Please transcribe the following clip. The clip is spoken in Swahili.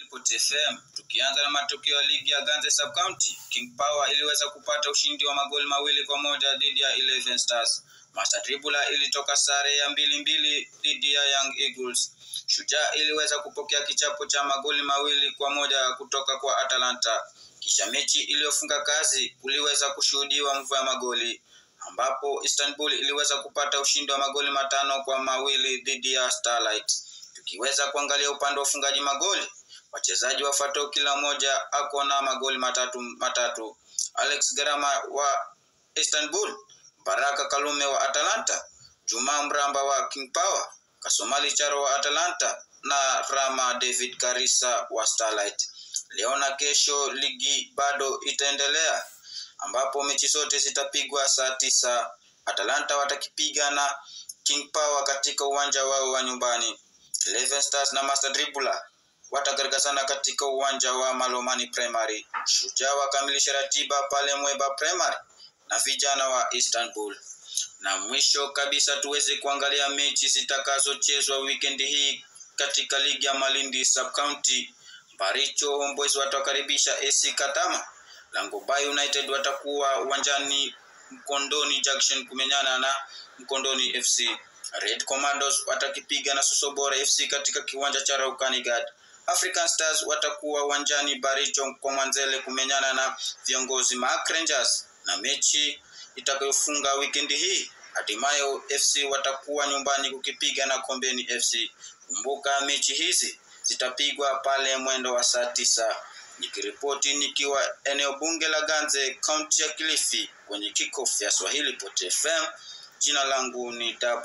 FM, tukianza na matokeo ya ligi ya Ganze Sub County, King Power iliweza kupata ushindi wa magoli 2-1 dhidi ya 11 Stars. Master Tribula ilitoka sare ya 2-2 dhidi ya Young Eagles. Shujaa iliweza kupokea kichapo cha magoli 2-1 kutoka kwa Atalanta. Kisha mechi iliyofunga kazi uliweza kushuhudiwa mvua ya magoli, ambapo Istanbul iliweza kupata ushindi wa magoli 5-2 dhidi ya Starlight. Tukiweza kuangalia upande wa ufungaji magoli, wachezaji wafuatao kila mmoja ako na magoli matatu. Alex Garama wa Istanbul, Baraka Kalume wa Atalanta, Juma Mramba wa King Power, Kasomali Charo wa Atalanta na Rama David Karisa wa Starlight. Leo na kesho ligi bado itaendelea, ambapo mechi zote zitapigwa saa 9. Atalanta watakipiga na King Power katika uwanja wao wa nyumbani. 11 Stars na Master Tribula watagaragazana katika uwanja wa Malomani Primary. Shujaa wakamilisha ratiba pale Mweba Primary na vijana wa Istanbul. Na mwisho kabisa tuweze kuangalia mechi zitakazochezwa weekend hii katika ligi ya Malindi Sub County. Baricho Homeboys watakaribisha AC Katama. Langobai United watakuwa uwanjani Mkondoni Junction kumenyana na Mkondoni FC. Red Commandos watakipiga na Susobora FC katika kiwanja cha Raukani Guard. African Stars watakuwa uwanjani Baricho kwa Mwanzele kumenyana na viongozi Mark Rangers. Na mechi itakayofunga weekend hii, Hatimayo FC watakuwa nyumbani kukipiga na Kombeni FC. Kumbuka mechi hizi zitapigwa pale mwendo wa saa 9. Nikiripoti nikiwa eneo bunge la Ganze, kaunti ya Kilifi, kwenye kickoff ya Swahili Pot FM. Jina langu ni Dabo.